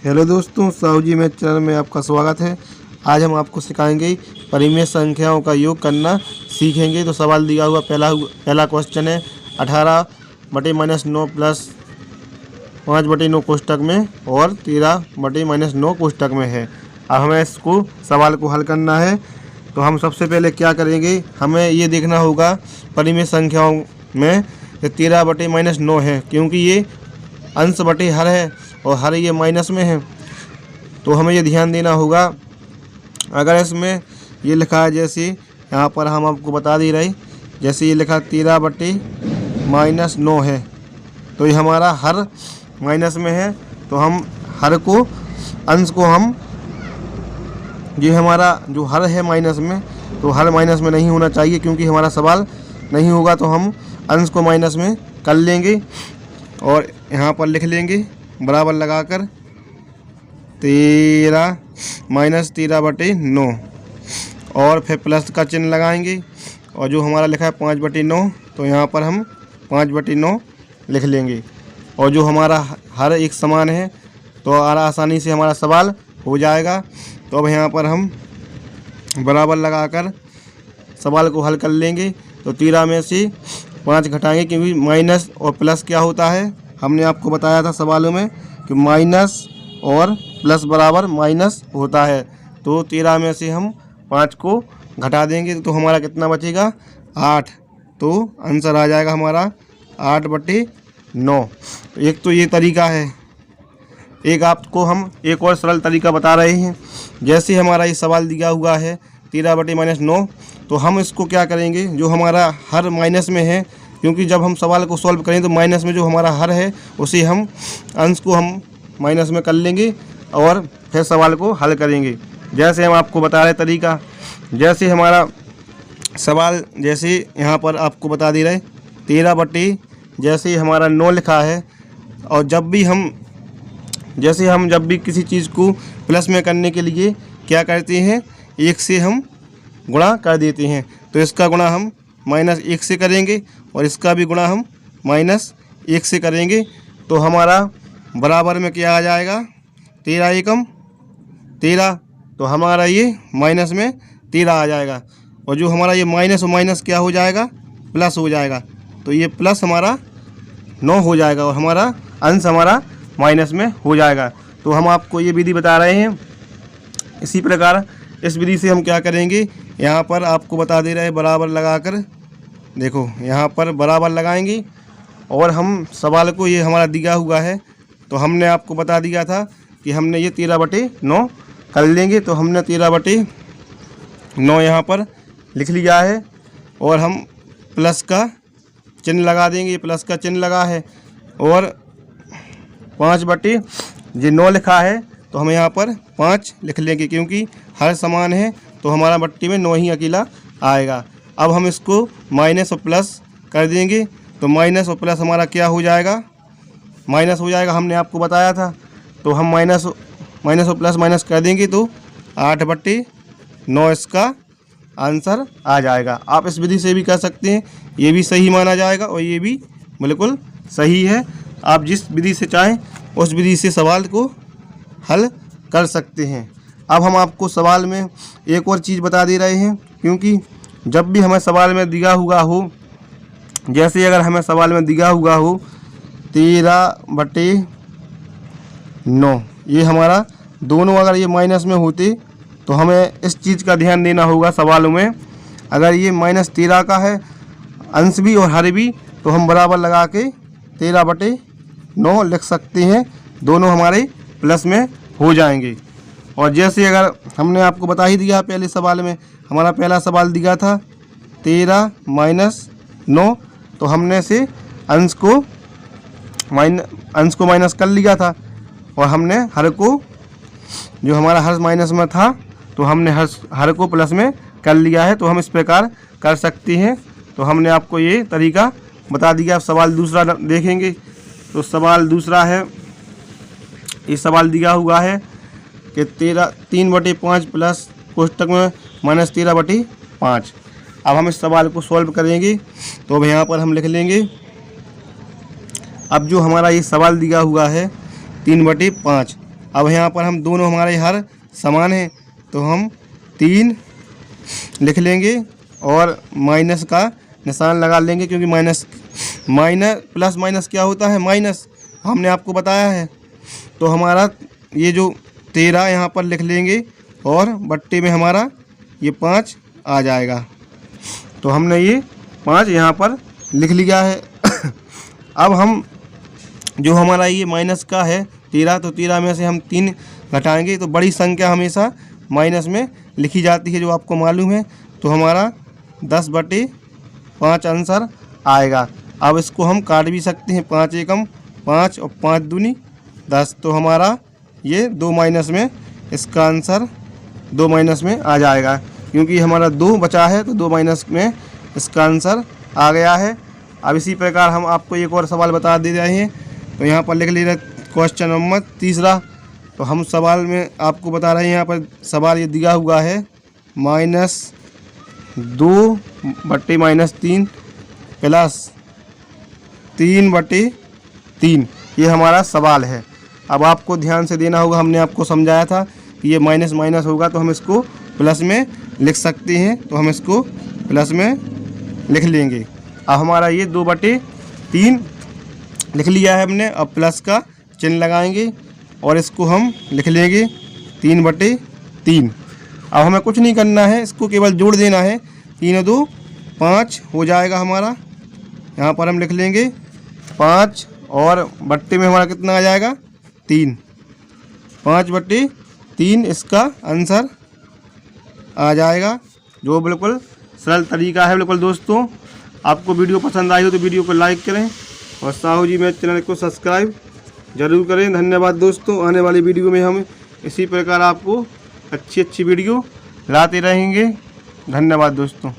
Hello दोस्तों, साहू जी मेरे channel में आपका स्वागत है। आज हम आपको सिखाएंगे परिमेय संख्याओं का योग करना सीखेंगे। तो सवाल दिया हुआ पहला क्वेश्चन है 18/-9 प्लस 5/9 कोष्टक में और 13/-9 कोष्टक में है। अब हमें इसको सवाल को हल करना है। तो हम सबसे पहले क्या करेंगे, हमें ये देखना होगा परिमेय संख्याओं में 13/-9 है, क्योंकि ये अंश बटे हर है और हर ये माइनस में है। तो हमें ये ध्यान देना होगा। अगर इसमें ये लिखा है, जैसे यहाँ पर हम आपको बता दे रहे, जैसे ये लिखा 13/-9 है, तो ये हमारा हर माइनस में है। तो हम हर को अंश को हम ये हमारा जो हर है माइनस में, तो हर माइनस में नहीं होना चाहिए, क्योंकि हमारा सवाल नहीं होगा। तो हम अंश को माइनस में कर लेंगे और यहाँ पर लिख लेंगे बराबर लगाकर 13/-13/9 और फिर प्लस का चिन्ह लगाएंगे। और जो हमारा लिखा है 5/9, तो यहाँ पर हम 5/9 लिख लेंगे। और जो हमारा हर एक समान है, तो आसानी से हमारा सवाल हो जाएगा। तो अब यहाँ पर हम बराबर लगाकर सवाल को हल कर लेंगे। तो 13 में से 5 घटाएंगे, क्योंकि माइनस और प्लस क्या होता है, हमने आपको बताया था सवालों में कि माइनस और प्लस बराबर माइनस होता है। तो 13 में से हम 5 को घटा देंगे, तो हमारा कितना बचेगा, 8। तो आंसर आ जाएगा हमारा 8/9। एक तो ये तरीका है। एक आपको हम एक और सरल तरीका बता रहे हैं। जैसे हमारा ये सवाल दिया हुआ है 13/-9, तो हम इसको क्या करेंगे, जो हमारा हर माइनस में है, क्योंकि जब हम सवाल को सॉल्व करें तो माइनस में जो हमारा हर है उसे हम अंश को हम माइनस में कर लेंगे और फिर सवाल को हल करेंगे। जैसे हम आपको बता रहे तरीका, जैसे हमारा सवाल, जैसे यहाँ पर आपको बता दे रहे 13/, जैसे हमारा 9 लिखा है, और जब भी हम किसी चीज़ को प्लस में करने के लिए क्या करते हैं, 1 से हम गुणा कर देते हैं। तो इसका गुणा हम -1 से करेंगे और इसका भी गुणा हम -1 से करेंगे। तो हमारा बराबर में क्या आ जाएगा, 13 एकम 13। तो हमारा ये माइनस में 13 आ जाएगा। और जो हमारा ये माइनस और माइनस क्या हो जाएगा, प्लस हो जाएगा। तो ये प्लस हमारा 9 हो जाएगा और हमारा अंश हमारा माइनस में हो जाएगा। तो हम आपको ये विधि बता रहे हैं। इसी प्रकार इस विधि से हम क्या करेंगे, यहाँ पर आपको बता दे रहे हैं बराबर लगाकर, देखो यहाँ पर बराबर लगाएंगे और हम सवाल को, ये हमारा दिया हुआ है, तो हमने आपको बता दिया था कि हमने ये 13/9 कर लेंगे। तो हमने 13/9 यहाँ पर लिख लिया है और हम प्लस का चिन्ह लगा देंगे। प्लस का चिन्ह लगा है और 5/9 लिखा है, तो हम यहाँ पर 5 लिख लेंगे, क्योंकि हर समान है, तो हमारा बट्टी में 9 ही अकेला आएगा। अब हम इसको माइनस और प्लस कर देंगे। तो माइनस और प्लस हमारा क्या हो जाएगा, माइनस हो जाएगा, हमने आपको बताया था। तो हम माइनस और प्लस माइनस कर देंगे, तो 8/9 इसका आंसर आ जाएगा। आप इस विधि से भी कर सकते हैं, ये भी सही माना जाएगा और ये भी बिल्कुल सही है। आप जिस विधि से चाहें उस विधि से सवाल को हल कर सकते हैं। अब हम आपको सवाल में एक और चीज़ बता दे रहे हैं, क्योंकि जब भी हमें सवाल में दिया हुआ हो, जैसे अगर हमें सवाल में दिया हुआ हो 13/9, ये हमारा दोनों अगर ये माइनस में होते, तो हमें इस चीज़ का ध्यान देना होगा सवालों में। अगर ये -13 का है अंश भी और हर भी, तो हम बराबर लगा के 13/9 लिख सकते हैं, दोनों हमारे प्लस में हो जाएंगे। और जैसे अगर हमने आपको बता ही दिया पहले सवाल में, हमारा पहला सवाल दिया था 13-9, तो हमने से अंश को माइनस कर लिया था और हमने हर को, जो हमारा हर माइनस में था, तो हमने हर को प्लस में कर लिया है। तो हम इस प्रकार कर सकते हैं। तो हमने आपको ये तरीका बता दिया। सवाल दूसरा देखेंगे। तो सवाल दूसरा है, ये सवाल दिया हुआ है कि 3/5 प्लस कोष्टक में -13/5। अब हम इस सवाल को सॉल्व करेंगे। तो अब यहाँ पर हम लिख लेंगे, अब जो हमारा ये सवाल दिया हुआ है 3/5, अब यहाँ पर हम दोनों हमारे हर समान हैं तो हम 3 लिख लेंगे और माइनस का निशान लगा लेंगे, क्योंकि माइनस प्लस माइनस क्या होता है, माइनस, हमने आपको बताया है। तो हमारा ये जो 13 यहाँ पर लिख लेंगे और बट्टे में हमारा ये 5 आ जाएगा। तो हमने ये 5 यहाँ पर लिख लिया है। अब हम जो हमारा ये माइनस का है 13, तो 13 में से हम 3 घटाएंगे तो बड़ी संख्या हमेशा माइनस में लिखी जाती है, जो आपको मालूम है। तो हमारा 10/5 आंसर आएगा। अब इसको हम काट भी सकते हैं, 5 एकम 5 और 5 दूनी 10। तो हमारा ये 2 माइनस में इसका आंसर 2 माइनस में आ जाएगा, क्योंकि हमारा 2 बचा है तो 2 माइनस में इसका आंसर आ गया है। अब इसी प्रकार हम आपको एक और सवाल बता दे रहे हैं। तो यहाँ पर लिख लीजिए क्वेश्चन नंबर 3। तो हम सवाल में आपको बता रहे हैं, यहाँ पर सवाल ये दिया हुआ है -2/-3 प्लस 3/3, ये हमारा सवाल है। अब आपको ध्यान से देना होगा, हमने आपको समझाया था कि ये माइनस माइनस होगा तो हम इसको प्लस में लिख सकते हैं, तो हम इसको प्लस में लिख लेंगे। अब हमारा ये 2/3 लिख लिया है हमने। अब प्लस का चिन्ह लगाएंगे और इसको हम लिख लेंगे 3/3। अब हमें कुछ नहीं करना है, इसको केवल जोड़ देना है। 3 और 2 5 हो जाएगा हमारा। यहाँ पर हम लिख लेंगे 5 और बट्टे में हमारा कितना आ जाएगा 3। 5/3 इसका आंसर आ जाएगा, जो बिल्कुल सरल तरीका है। बिल्कुल दोस्तों, आपको वीडियो पसंद आई हो तो वीडियो को लाइक करें और साहू जी मेरे चैनल को सब्सक्राइब जरूर करें। धन्यवाद दोस्तों। आने वाली वीडियो में हम इसी प्रकार आपको अच्छी वीडियो लाते रहेंगे। धन्यवाद दोस्तों।